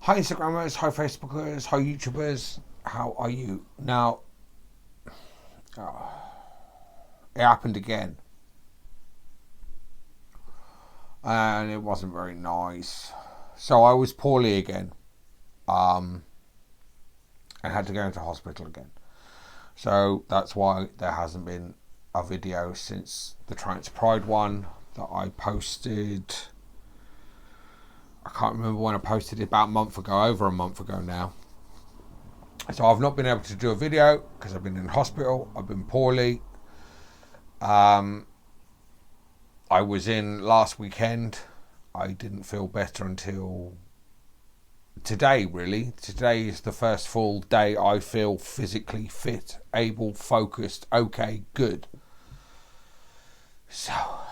Hi Instagrammers, hi Facebookers, hi YouTubers, how are you? Now, it happened again. And it wasn't very nice. So I was poorly again. And had to go into hospital again. So that's why there hasn't been a video since the Trans Pride one that I posted. I can't remember when I posted it, about a month ago, over a month ago now. So I've not been able to do a video because I've been in hospital. I've been poorly. I was in last weekend. I didn't feel better until today, really. Today is the first full day I feel physically fit, able, focused, okay, good. So, yeah.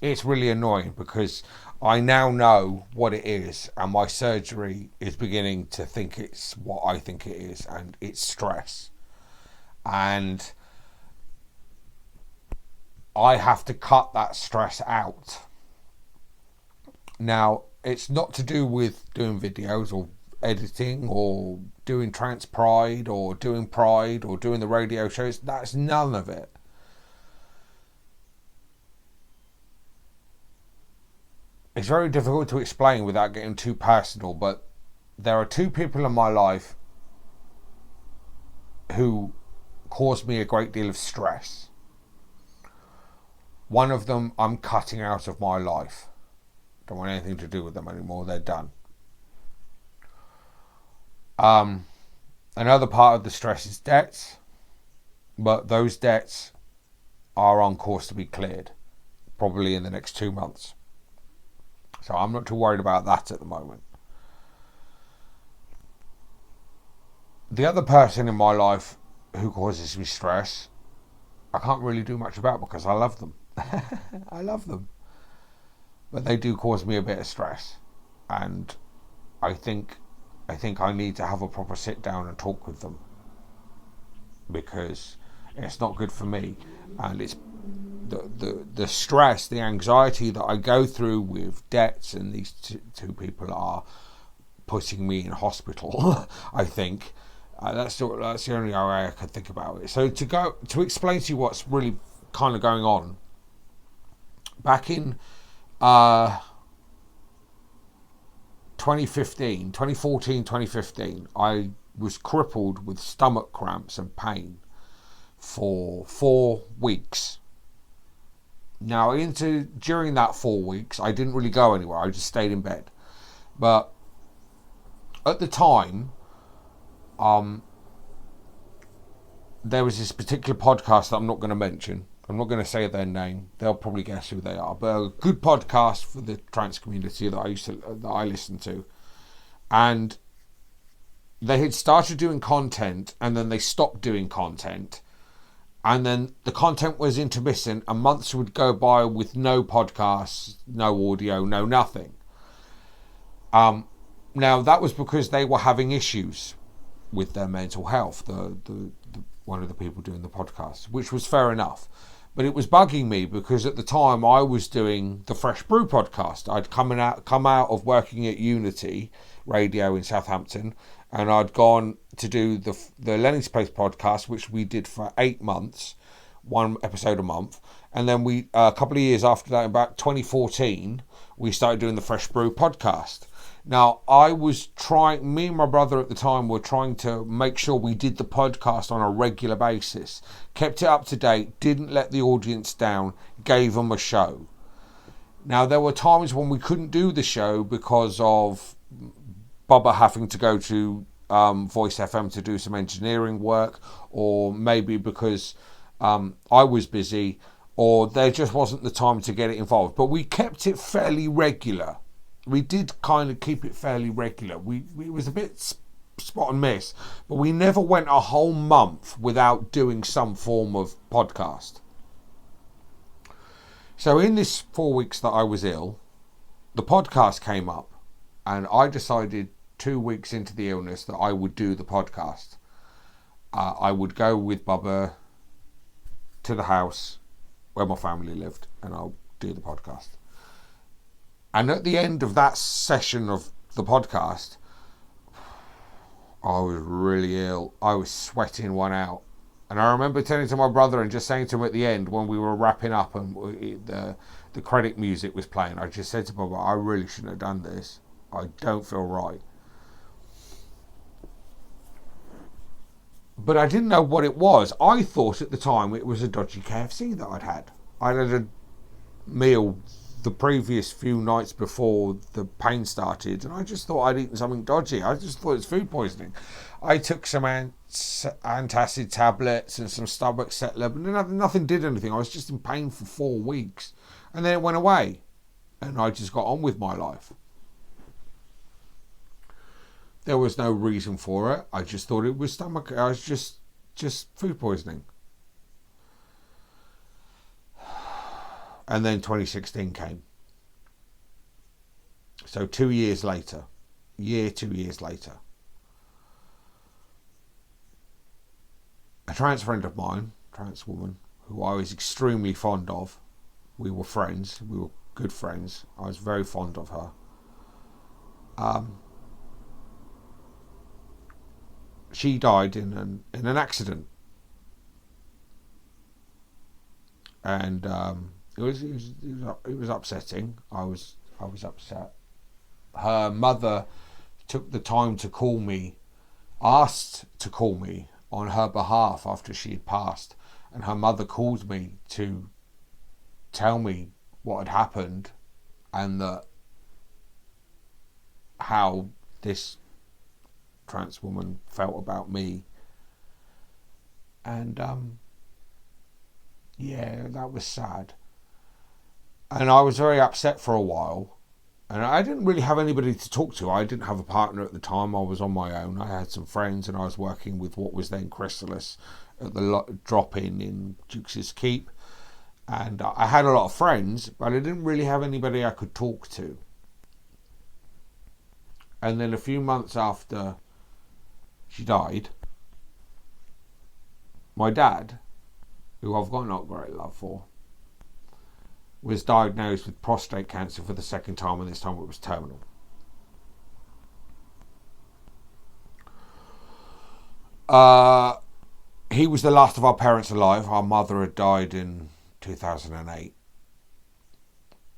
It's really annoying because I now know what it is, and my surgery is beginning to think it's what I think it is, and it's stress. And I have to cut that stress out. Now, it's not to do with doing videos or editing or doing Trans Pride or doing Pride or doing the radio shows. That's none of it. It's very difficult to explain without getting too personal, but there are two people in my life who cause me a great deal of stress. One of them I'm cutting out of my life. Don't want anything to do with them anymore. They're done. Another part of the stress is debts, but those debts are on course to be cleared, probably in the next 2 months. So I'm not too worried about that at the moment. The other person in my life who causes me stress, I can't really do much about because I love them. I love them. But they do cause me a bit of stress. And I think I need to have a proper sit down and talk with them. Because it's not good for me. And it's the stress, the anxiety that I go through with debts, and these two people are putting me in hospital, I think. That's the only way I could think about it. So to explain to you what's really kind of going on, back in 2014, 2015, I was crippled with stomach cramps and pain for 4 weeks. Now, during that 4 weeks, I didn't really go anywhere. I just stayed in bed. But at the time, there was this particular podcast that I'm not going to mention. I'm not going to say their name. They'll probably guess who they are. But a good podcast for the trans community that I listened to. And they had started doing content, and then they stopped doing content. And then the content was intermittent, and months would go by with no podcasts, no audio, no nothing. Now, that was because they were having issues with their mental health, the one of the people doing the podcast, which was fair enough. But it was bugging me because at the time I was doing the Fresh Brew podcast. I'd come out of working at Unity Radio in Southampton, and I'd gone to do the Lenny's Place podcast, which we did for 8 months, 1 episode a month. And then a couple of years after that, about 2014, we started doing the Fresh Brew podcast. Now, me and my brother at the time were trying to make sure we did the podcast on a regular basis, kept it up to date, didn't let the audience down, gave them a show. Now, there were times when we couldn't do the show because of Bubba having to go to Voice FM to do some engineering work, or maybe because I was busy, or there just wasn't the time to get it involved. But we kept it fairly regular. We did kind of keep it fairly regular. It was a bit spot and miss, but we never went a whole month without doing some form of podcast. So in this 4 weeks that I was ill, the podcast came up, and I decided 2 weeks into the illness that I would do the podcast. I would go with Bubba to the house where my family lived, and I'll do the podcast. And at the end of that session of the podcast, I was really ill. I was sweating one out. And I remember turning to my brother and just saying to him at the end when we were wrapping up and the credit music was playing, I just said to my brother, I really shouldn't have done this. I don't feel right. But I didn't know what it was. I thought at the time it was a dodgy KFC that I'd had. I'd had a meal the previous few nights before the pain started, and I just thought I'd eaten something dodgy. I just thought it was food poisoning. I took some antacid tablets and some stomach settler, but nothing did anything. I was just in pain for 4 weeks, and then it went away, and I just got on with my life. There was no reason for it. I just thought it was stomach. I was just food poisoning. And then 2016 came. So 2 years later, 2 years later, a trans friend of mine, trans woman, who I was extremely fond of, we were friends, we were good friends, I was very fond of her. She died in an accident. And it was upsetting. I was upset. Her mother took the time to call me, asked to call me on her behalf after she had passed, and her mother called me to tell me what had happened and that how this trans woman felt about me. And yeah, that was sad. And I was very upset for a while. And I didn't really have anybody to talk to. I didn't have a partner at the time. I was on my own. I had some friends, and I was working with what was then Chrysalis at the drop-in in Duke's Keep. And I had a lot of friends, but I didn't really have anybody I could talk to. And then a few months after she died, my dad, who I've got not great love for, was diagnosed with prostate cancer for the second time, and this time it was terminal. He was the last of our parents alive. Our mother had died in 2008.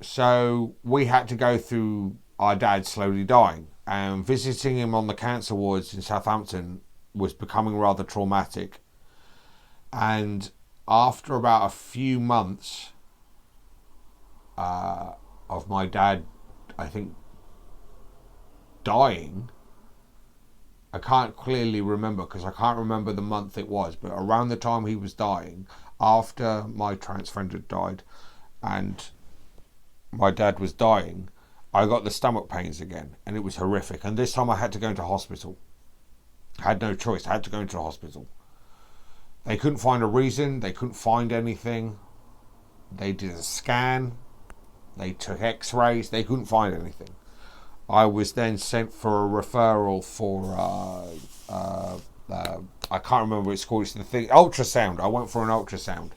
So we had to go through our dad slowly dying, and visiting him on the cancer wards in Southampton was becoming rather traumatic. And after about a few months of my dad, I think, dying, I can't clearly remember because I can't remember the month it was, but around the time he was dying, after my trans friend had died and my dad was dying, I got the stomach pains again, and it was horrific. And this time I had to go into hospital. I had no choice. I had to go into the hospital. They couldn't find a reason. They couldn't find anything. They did a scan. They took x-rays. They couldn't find anything. I was then sent for a referral for, I can't remember what it's called. It's the thing, ultrasound. I went for an ultrasound.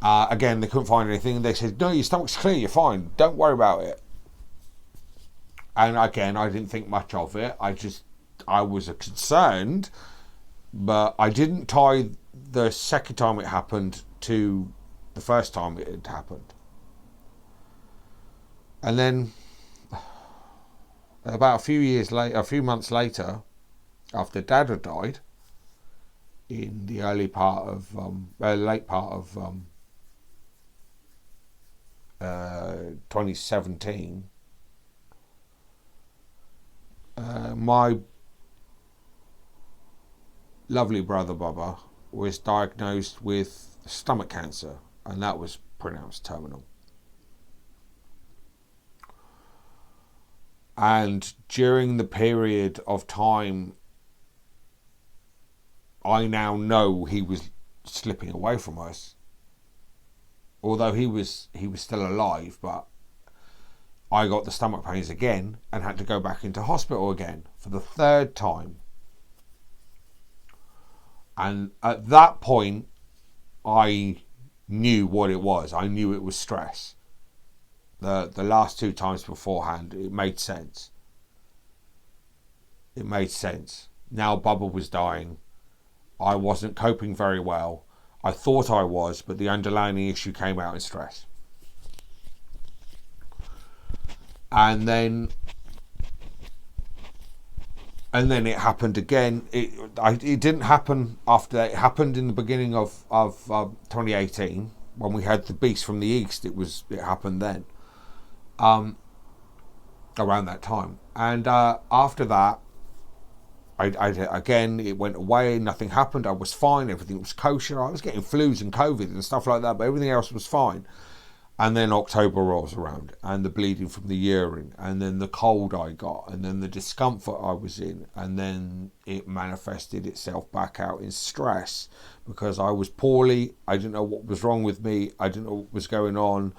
Again, they couldn't find anything. They said, no, your stomach's clear. You're fine. Don't worry about it. And again, I didn't think much of it. I was concerned, but I didn't tie the second time it happened to the first time it had happened. And then about a few months later, after Dad had died, in the late part of 2017, my lovely brother Bubba was diagnosed with stomach cancer, and that was pronounced terminal. And during the period of time, I now know he was slipping away from us. Although he was still alive, but I got the stomach pains again and had to go back into hospital again for the third time. And at that point, I knew what it was. I knew it was stress. The last 2 times beforehand, it made sense. It made sense. Now Bubba was dying. I wasn't coping very well. I thought I was, but the underlying issue came out in stress. And then it happened again. It didn't happen after that. It happened in the beginning of 2018 when we had the Beast from the East. It happened then, around that time. And after that, again, it went away. Nothing happened. I was fine. Everything was kosher. I was getting flus and COVID and stuff like that, but everything else was fine. And then October rolls around, and the bleeding from the urine, and then the cold I got, and then the discomfort I was in, and then it manifested itself back out in stress because I was poorly. I didn't know what was wrong with me. I didn't know what was going on.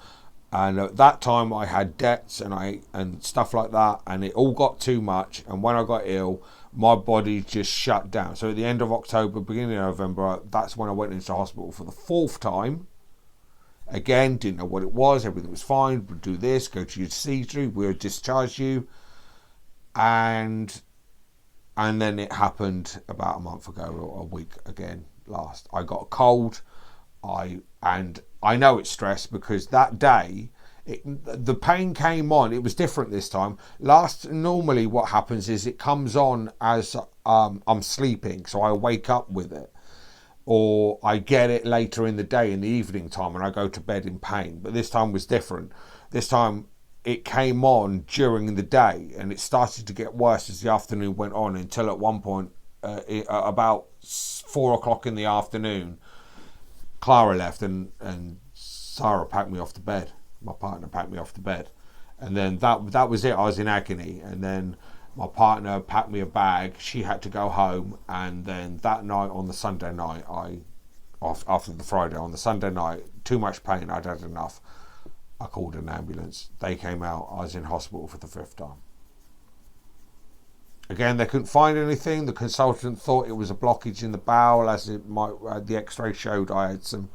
And at that time I had debts and stuff like that, and it all got too much. And when I got ill, my body just shut down. So at the end of October, beginning of November, that's when I went into hospital for the 4th time. Again, didn't know what it was. Everything was fine. We'll do this, go to your surgery, we'll discharge you. And then it happened about a month ago, or a week again, last. I got a cold. I know it's stress because that day, the pain came on. It was different this time. Normally what happens is it comes on as I'm sleeping, so I wake up with it. Or I get it later in the day, in the evening time, and I go to bed in pain. But this time was different. This time it came on during the day, and it started to get worse as the afternoon went on, until at one point, about 4 o'clock in the afternoon, Clara left and Sarah packed me off to bed. My partner packed me off to bed. And then that was it. I was in agony. And then my partner packed me a bag. She had to go home. And then that night, on the Sunday night, after the Friday, on the Sunday night, too much pain, I'd had enough. I called an ambulance. They came out. I was in hospital for the 5th time. Again, they couldn't find anything. The consultant thought it was a blockage in the bowel, as the x-ray showed I had some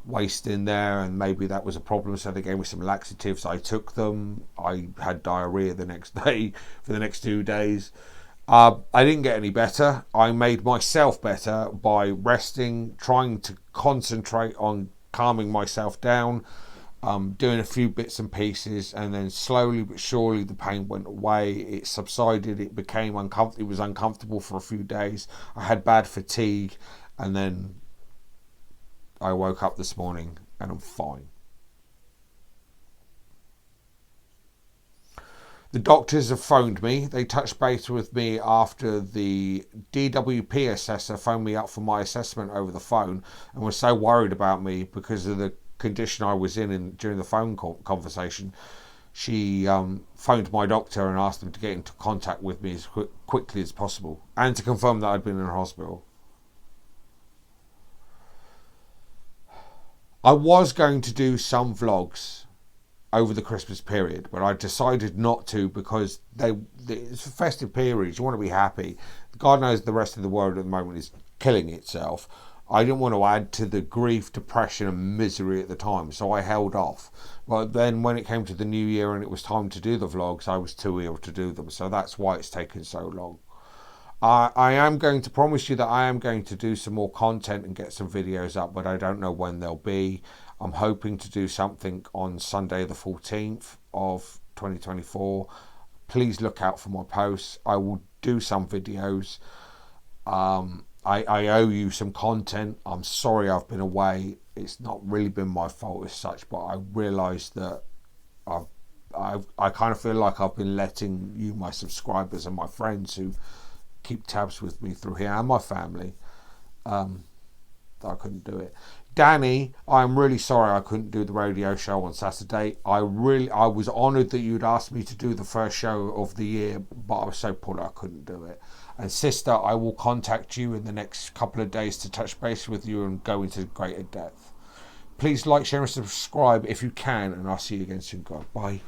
waste in there, and maybe that was a problem, so they gave me some laxatives. I took them. I had diarrhea the next day for the next 2 days. I didn't get any better. I made myself better by resting, trying to concentrate on calming myself down, doing a few bits and pieces, and then slowly but surely the pain went away. It subsided. It became uncomfortable. It was uncomfortable for a few days. I had bad fatigue, and then I woke up this morning and I'm fine. The doctors have phoned me. They touched base with me after the DWP assessor phoned me up for my assessment over the phone, and was so worried about me because of the condition I was in during the phone conversation. She phoned my doctor and asked them to get into contact with me as quickly as possible, and to confirm that I'd been in hospital. I was going to do some vlogs over the Christmas period, but I decided not to because it's a festive period. You want to be happy. God knows the rest of the world at the moment is killing itself. I didn't want to add to the grief, depression and misery at the time, so I held off. But then when it came to the new year and it was time to do the vlogs, I was too ill to do them, so that's why it's taken so long. I am going to promise you that I am going to do some more content and get some videos up, but I don't know when they'll be. I'm hoping to do something on Sunday the 14th of 2024. Please look out for my posts. I will do some videos. I owe you some content. I'm sorry I've been away. It's not really been my fault as such, but I realised that I kind of feel like I've been letting you, my subscribers and my friends who keep tabs with me through here, and my family, I couldn't do it. Danny, I'm really sorry I couldn't do the radio show on Saturday. I was honoured that you'd asked me to do the first show of the year, but I was so poor I couldn't do it. And sister, I will contact you in the next couple of days to touch base with you and go into greater depth. Please like, share and subscribe if you can, and I'll see you again soon. Bye.